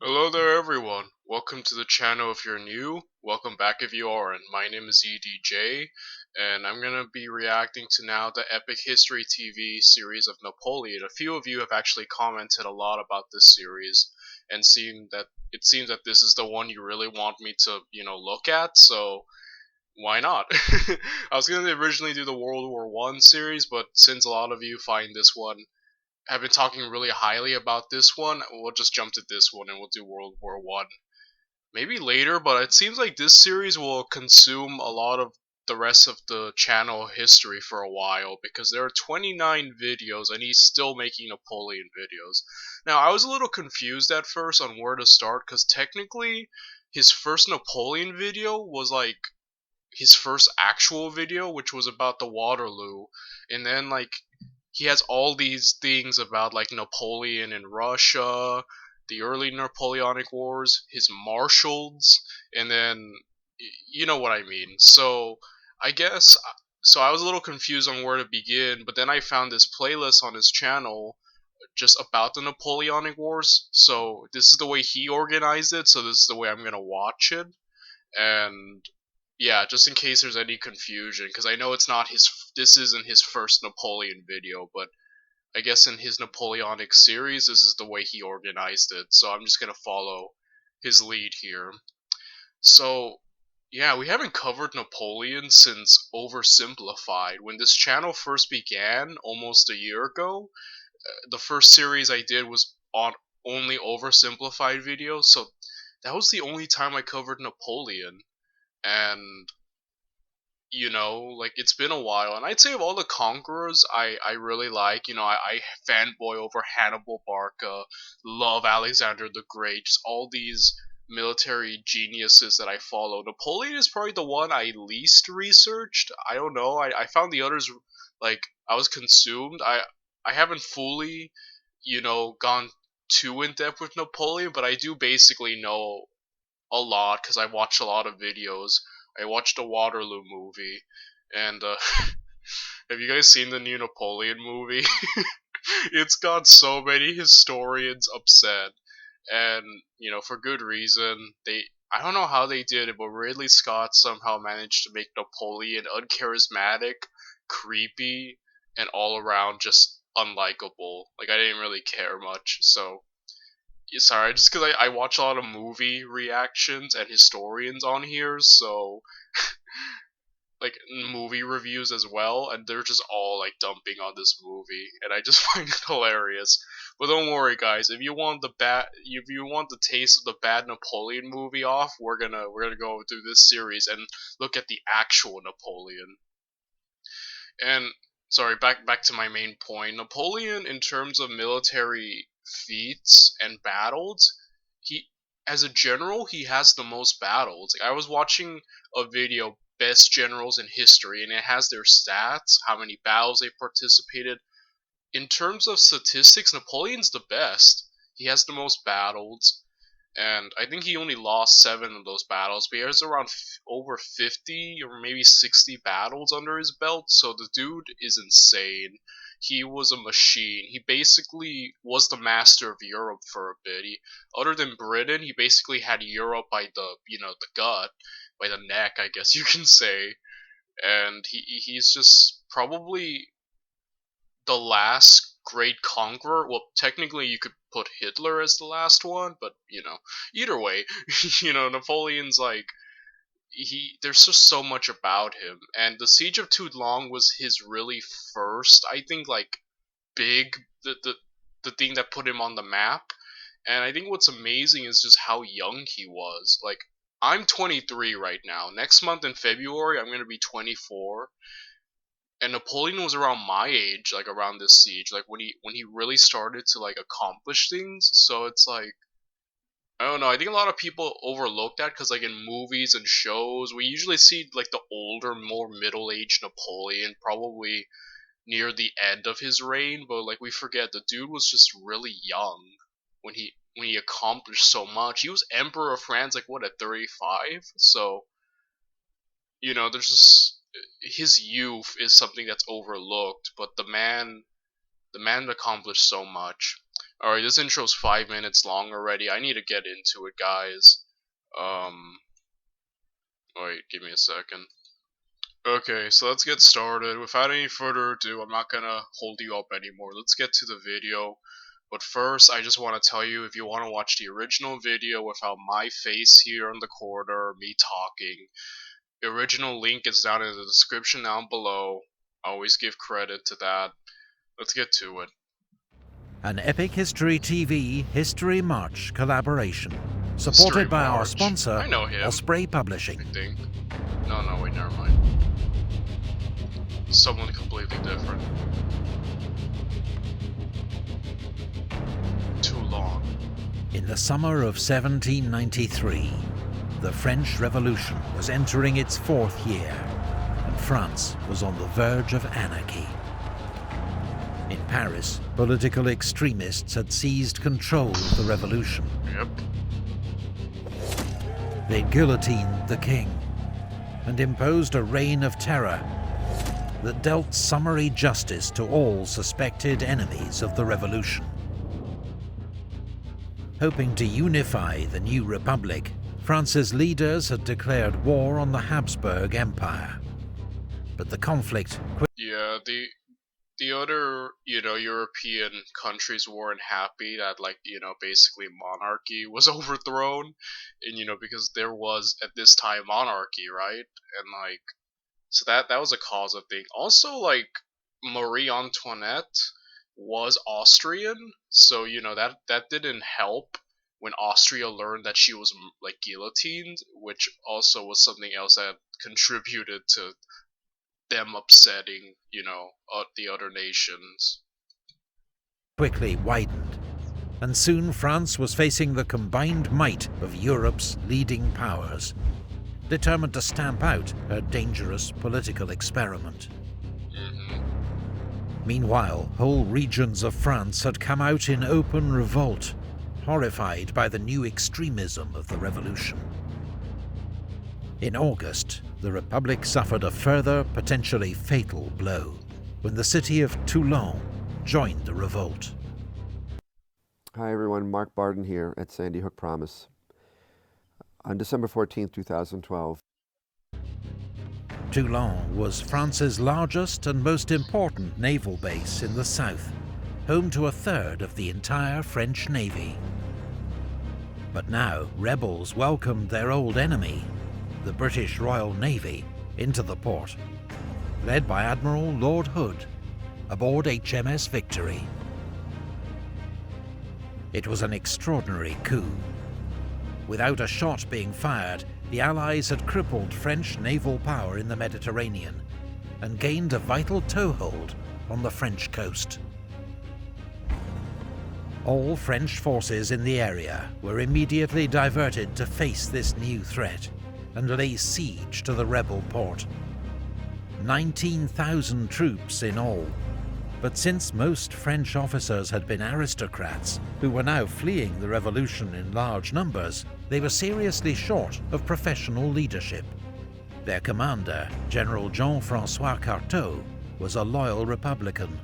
Hello there everyone, welcome to the channel if you're new, welcome back if you aren't. My name is EDJ, and I'm gonna be reacting to now the Epic History TV series of Napoleon. A few of you have actually commented a lot about this series, and it seems that this is the one you really want me to, look at, so why not? I was gonna originally do the World War One series, but since a lot of you find this one have been talking really highly about this one, we'll just jump to this one and we'll do World War One. Maybe later, but it seems like this series will consume a lot of the rest of the channel history for a while because there are 29 videos and he's still making Napoleon videos. Now, I was a little confused at first on where to start because technically his first Napoleon video was like his first actual video, which was about the Waterloo, and then like he has all these things about like Napoleon in Russia, the early Napoleonic Wars, his marshals, and then you know what I mean. So I guess so I was a little confused on where to begin, but then I found this playlist on his channel just about the Napoleonic Wars. So this is the way he organized it, so this is the way I'm going to watch it. And yeah, just in case there's any confusion, because I know this isn't his first Napoleon video, but I guess in his Napoleonic series, this is the way he organized it. So I'm just gonna follow his lead here. So yeah, we haven't covered Napoleon since Oversimplified. When this channel first began, almost a year ago, the first series I did was on only Oversimplified videos, so that was the only time I covered Napoleon. And like it's been a while, and I'd say of all the conquerors I really like, I fanboy over Hannibal Barca, love Alexander the Great, just all these military geniuses that I follow. Napoleon is probably the one I least researched. I don't know, I found the others like I was consumed. I haven't fully, gone too in depth with Napoleon, but I do basically know a lot because I watched a lot of videos. I watched the Waterloo movie, and have you guys seen the new Napoleon movie? It's got so many historians upset, and for good reason. I don't know how they did it, but Ridley Scott somehow managed to make Napoleon uncharismatic, creepy, and all around just unlikable. Like I didn't really care much, so sorry, just because I watch a lot of movie reactions and historians on here, so like movie reviews as well, and they're just all like dumping on this movie, and I just find it hilarious. But don't worry, guys. If you want the taste of the bad Napoleon movie off, we're gonna go through this series and look at the actual Napoleon. And sorry, back to my main point. Napoleon, in terms of military feats and battles, he as a general he has the most battles. Like, I was watching a video, best generals in history, and it has their stats, how many battles they participated. In terms of statistics, Napoleon's the best. He has the most battles, and I think he only lost 7 of those battles, but he has around over 50 or maybe 60 battles under his belt, so the dude is insane. He was a machine. He basically was the master of Europe for a bit. Other than Britain, he basically had Europe by the gut, by the neck, I guess you can say. And he's just probably the last great conqueror. Well, technically you could put Hitler as the last one, but either way, Napoleon's like there's just so much about him, and the Siege of Toulon was his really first, I think, like big the thing that put him on the map. And I think what's amazing is just how young he was. Like, I'm 23 right now. Next month in February, I'm gonna be 24, and Napoleon was around my age, like around this siege, like when he really started to like accomplish things. So it's like I don't know. I think a lot of people overlook that because like in movies and shows, we usually see like the older, more middle-aged Napoleon, probably near the end of his reign. But like we forget the dude was just really young when he accomplished so much. He was Emperor of France, like what, at 35. So there's just his youth is something that's overlooked, but the man accomplished so much. Alright, this intro's 5 minutes long already. I need to get into it, guys. Wait, give me a second. Okay, so let's get started. Without any further ado, I'm not gonna hold you up anymore. Let's get to the video. But first, I just want to tell you, if you want to watch the original video without my face here in the corner, me talking, the original link is down in the description down below. I always give credit to that. Let's get to it. An Epic History TV History March collaboration, History supported by our March. sponsor, I know him. Osprey Publishing. I think. No, wait, never mind. Someone completely different. Toulon. In the summer of 1793, the French Revolution was entering its 4th year, and France was on the verge of anarchy. In Paris, political extremists had seized control of the revolution. Yep. They guillotined the king and imposed a reign of terror that dealt summary justice to all suspected enemies of the revolution. Hoping to unify the new republic, France's leaders had declared war on the Habsburg Empire. But the conflict Yeah, the other, European countries weren't happy that, basically monarchy was overthrown, and, because there was, at this time, monarchy, right? And, so that was a cause of thing. Also, Marie Antoinette was Austrian, so, that didn't help when Austria learned that she was, guillotined, which also was something else that contributed to them upsetting, the other nations. quickly widened, and soon France was facing the combined might of Europe's leading powers, determined to stamp out her dangerous political experiment. Meanwhile, whole regions of France had come out in open revolt, horrified by the new extremism of the revolution. In August, the Republic suffered a further, potentially fatal blow, when the city of Toulon joined the revolt. Hi everyone, Mark Barden here at Sandy Hook Promise. On December 14, 2012. Toulon was France's largest and most important naval base in the south, home to a third of the entire French Navy. But now rebels welcomed their old enemy, the British Royal Navy, into the port, led by Admiral Lord Hood, aboard HMS Victory. It was an extraordinary coup. Without a shot being fired, the Allies had crippled French naval power in the Mediterranean and gained a vital toehold on the French coast. All French forces in the area were immediately diverted to face this new threat and lay siege to the rebel port. 19,000 troops in all. But since most French officers had been aristocrats who were now fleeing the revolution in large numbers, they were seriously short of professional leadership. Their commander, General Jean-François Carteau, was a loyal Republican,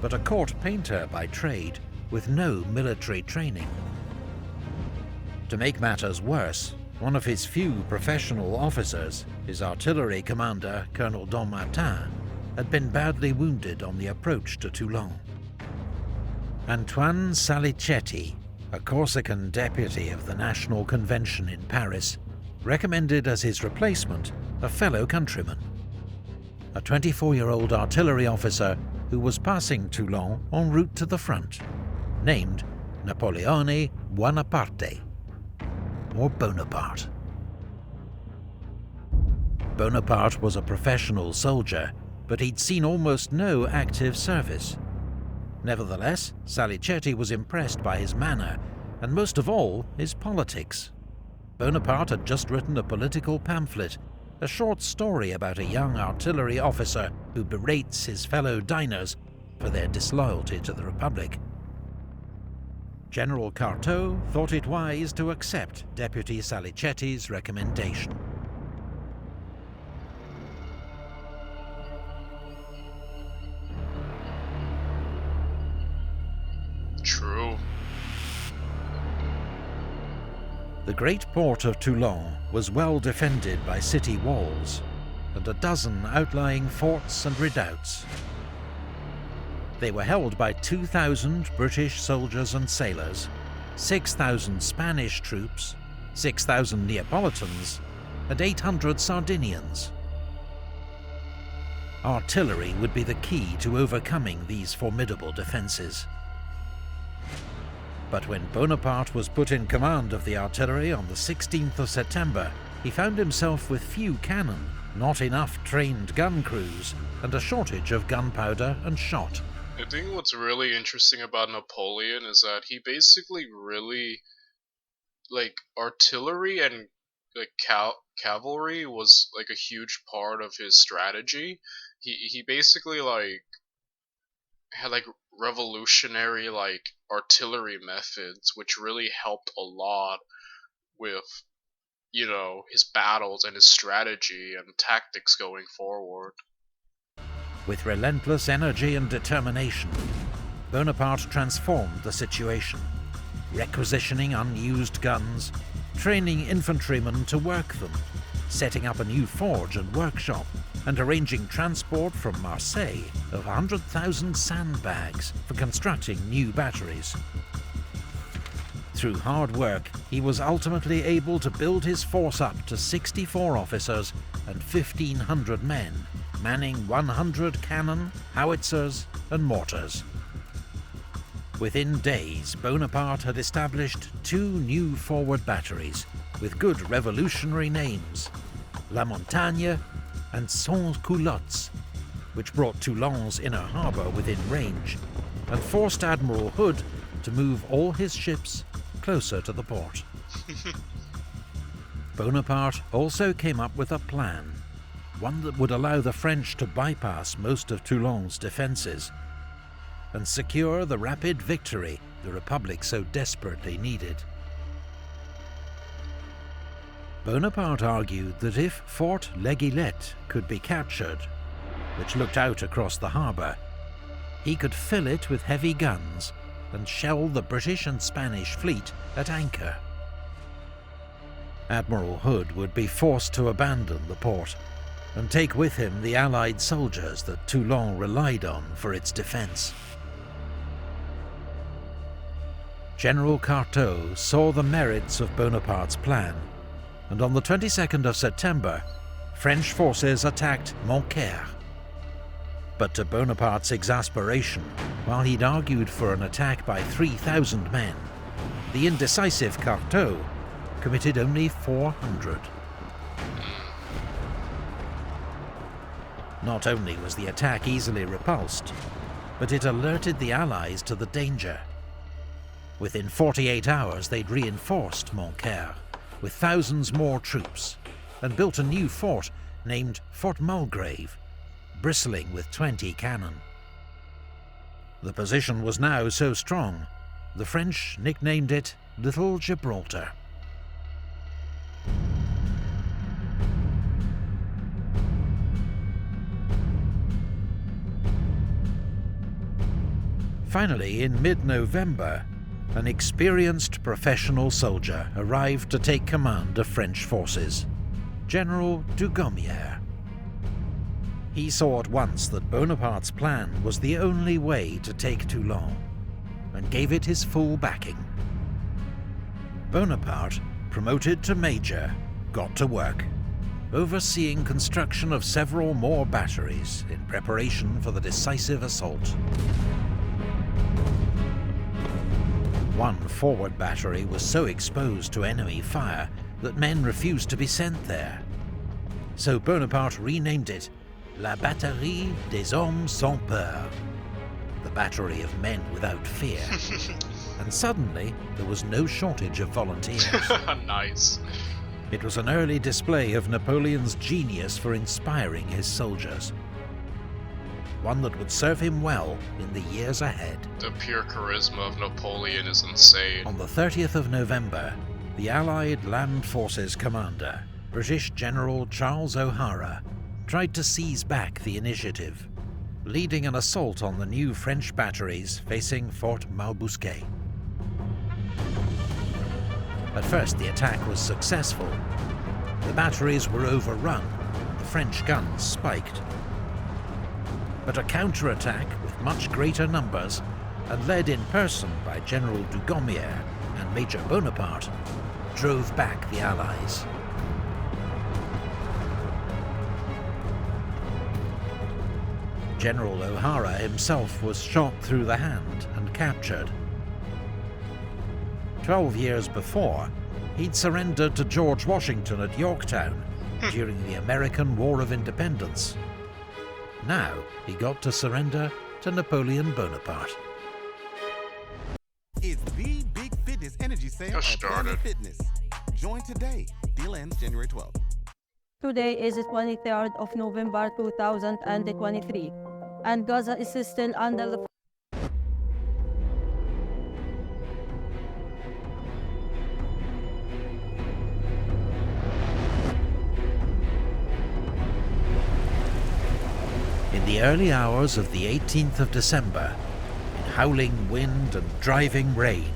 but a court painter by trade with no military training. To make matters worse, one of his few professional officers, his artillery commander, Colonel Martin, had been badly wounded on the approach to Toulon. Antoine Salicetti, a Corsican deputy of the National Convention in Paris, recommended as his replacement a fellow countryman, a 24-year-old artillery officer who was passing Toulon en route to the front, named Napoleon Bonaparte, or Bonaparte. Bonaparte was a professional soldier, but he'd seen almost no active service. Nevertheless, Salicetti was impressed by his manner, and most of all, his politics. Bonaparte had just written a political pamphlet, a short story about a young artillery officer who berates his fellow diners for their disloyalty to the Republic. General Carteau thought it wise to accept Deputy Salicetti's recommendation. True. The great port of Toulon was well defended by city walls and a dozen outlying forts and redoubts. They were held by 2,000 British soldiers and sailors, 6,000 Spanish troops, 6,000 Neapolitans, and 800 Sardinians. Artillery would be the key to overcoming these formidable defences. But when Bonaparte was put in command of the artillery on the 16th of September, he found himself with few cannon, not enough trained gun crews, and a shortage of gunpowder and shot. I think what's really interesting about Napoleon is that he basically really, like, artillery and like cavalry was like a huge part of his strategy. He basically like had like revolutionary like artillery methods, which really helped a lot with, you know, his battles and his strategy and tactics going forward. With relentless energy and determination, Bonaparte transformed the situation, requisitioning unused guns, training infantrymen to work them, setting up a new forge and workshop, and arranging transport from Marseille of 100,000 sandbags for constructing new batteries. Through hard work, he was ultimately able to build his force up to 64 officers and 1,500 men, manning 100 cannon, howitzers, and mortars. Within days, Bonaparte had established 2 new forward batteries with good revolutionary names, La Montagne and Sans Culottes, which brought Toulon's inner harbour within range and forced Admiral Hood to move all his ships closer to the port. Bonaparte also came up with a plan, one that would allow the French to bypass most of Toulon's defences and secure the rapid victory the Republic so desperately needed. Bonaparte argued that if Fort L'Aiguillette could be captured, which looked out across the harbour, he could fill it with heavy guns and shell the British and Spanish fleet at anchor. Admiral Hood would be forced to abandon the port and take with him the Allied soldiers that Toulon relied on for its defence. General Carteau saw the merits of Bonaparte's plan, and on the 22nd of September, French forces attacked Montcaire. But to Bonaparte's exasperation, while he'd argued for an attack by 3,000 men, the indecisive Carteau committed only 400. Not only was the attack easily repulsed, but it alerted the Allies to the danger. Within 48 hours they'd reinforced Montcaire with thousands more troops and built a new fort named Fort Mulgrave, bristling with 20 cannon. The position was now so strong, the French nicknamed it Little Gibraltar. Finally, in mid-November, an experienced professional soldier arrived to take command of French forces, General Dugommier. He saw at once that Bonaparte's plan was the only way to take Toulon, and gave it his full backing. Bonaparte, promoted to major, got to work, overseeing construction of several more batteries in preparation for the decisive assault. One forward battery was so exposed to enemy fire that men refused to be sent there. So Bonaparte renamed it La Batterie des Hommes Sans Peur, the battery of men without fear. And suddenly, there was no shortage of volunteers. Nice. It was an early display of Napoleon's genius for inspiring his soldiers, one that would serve him well in the years ahead. The pure charisma of Napoleon is insane. On the 30th of November, the Allied Land Forces commander, British General Charles O'Hara, tried to seize back the initiative, leading an assault on the new French batteries facing Fort Malbousquet. At first the attack was successful. The batteries were overrun, the French guns spiked. But a counterattack with much greater numbers, and led in person by General Dugommier and Major Bonaparte, drove back the Allies. General O'Hara himself was shot through the hand and captured. 12 years before, he'd surrendered to George Washington at Yorktown during the American War of Independence. Now he got to surrender to Napoleon Bonaparte. It's the big fitness energy sale at Planet Fitness. Join today. Deal ends January 12th. Today is the 23rd of November 2023, and Gaza is still under the In the early hours of the 18th of December, in howling wind and driving rain,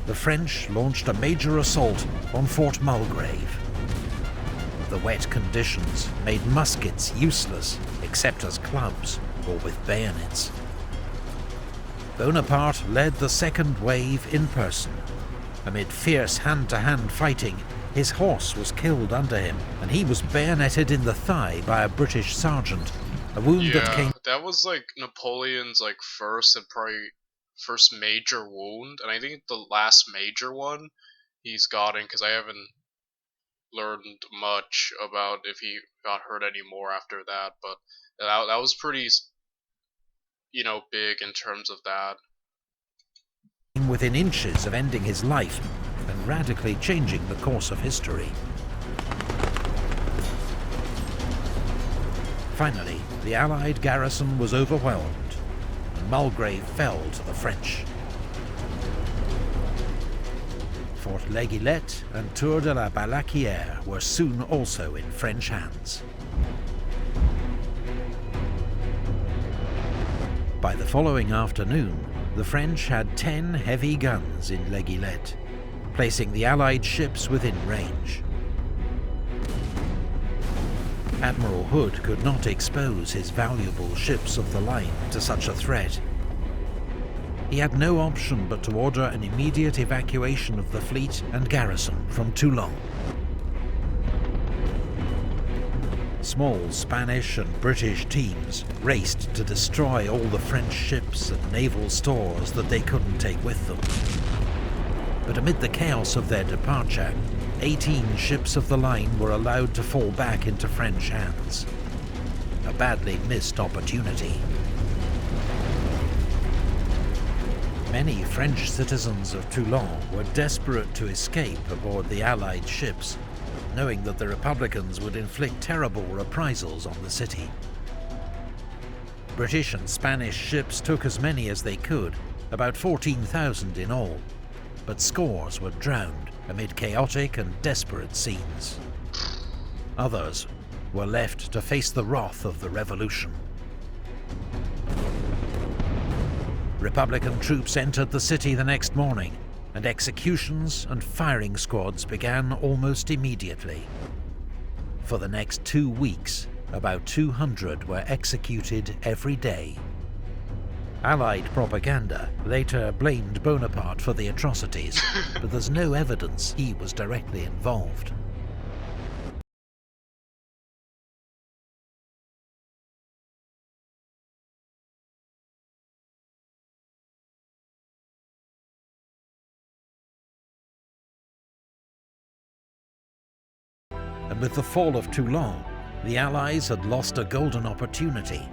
the French launched a major assault on Fort Mulgrave. The wet conditions made muskets useless except as clubs or with bayonets. Bonaparte led the second wave in person. Amid fierce hand-to-hand fighting, his horse was killed under him, and he was bayoneted in the thigh by a British sergeant, a wound that came... that was like Napoleon's like first and probably first major wound, and I think the last major one he's gotten, because I haven't learned much about if he got hurt anymore after that, but that was pretty, you know, big in terms of that. Within inches of ending his life and radically changing the course of history. Finally, the Allied garrison was overwhelmed, and Mulgrave fell to the French. Fort L'Aiguillette and Tour de la Balaquière were soon also in French hands. By the following afternoon, the French had 10 heavy guns in L'Aiguillette, placing the Allied ships within range. Admiral Hood could not expose his valuable ships of the line to such a threat. He had no option but to order an immediate evacuation of the fleet and garrison from Toulon. Small Spanish and British teams raced to destroy all the French ships and naval stores that they couldn't take with them. But amid the chaos of their departure, 18 ships of the line were allowed to fall back into French hands. A badly missed opportunity. Many French citizens of Toulon were desperate to escape aboard the Allied ships, knowing that the Republicans would inflict terrible reprisals on the city. British and Spanish ships took as many as they could, about 14,000 in all, but scores were drowned amid chaotic and desperate scenes. Others were left to face the wrath of the revolution. Republican troops entered the city the next morning, and executions and firing squads began almost immediately. For the next 2 weeks, about 200 were executed every day. Allied propaganda later blamed Bonaparte for the atrocities, but there's no evidence he was directly involved. And with the fall of Toulon, the Allies had lost a golden opportunity,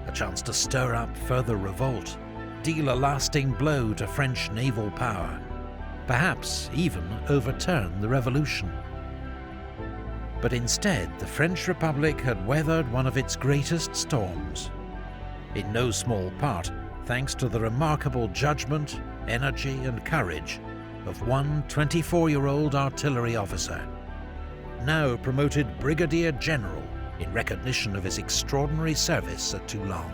a chance to stir up further revolt, deal a lasting blow to French naval power, perhaps even overturn the revolution. But instead, the French Republic had weathered one of its greatest storms, in no small part thanks to the remarkable judgment, energy and courage of one 24-year-old artillery officer, now promoted Brigadier General in recognition of his extraordinary service at Toulon.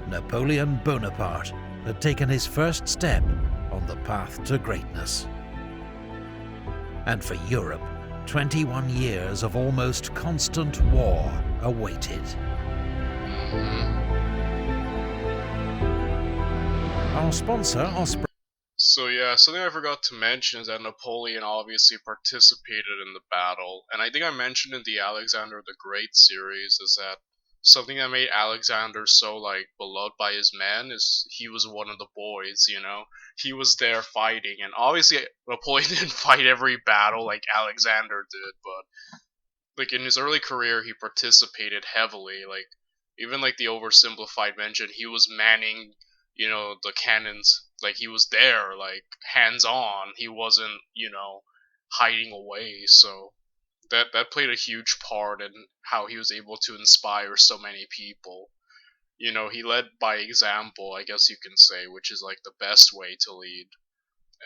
Napoleon Bonaparte had taken his first step on the path to greatness. And for Europe, 21 years of almost constant war awaited. Our sponsor, Osprey. So yeah, something I forgot to mention is that Napoleon obviously participated in the battle, and I think I mentioned in the Alexander the Great series is that something that made Alexander so beloved by his men is he was one of the boys, He was there fighting, and obviously Napoleon didn't fight every battle like Alexander did, but in his early career he participated heavily, even the oversimplified mention, he was manning the cannons, he was there, hands on. He wasn't, hiding away. So that played a huge part in how he was able to inspire so many people. He led by example, I guess you can say, which is the best way to lead.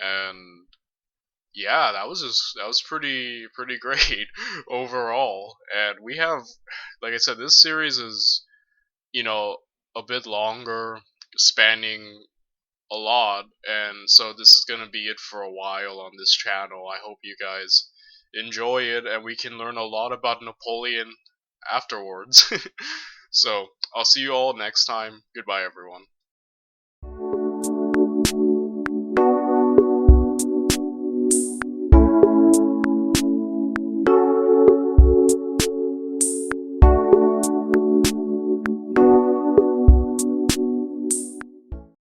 And yeah, that was pretty great overall. And we have, like I said, this series is a bit longer, spanning a lot, and so this is gonna be it for a while on this channel. I hope you guys enjoy it, and we can learn a lot about Napoleon afterwards. So I'll see you all next time. Goodbye, everyone.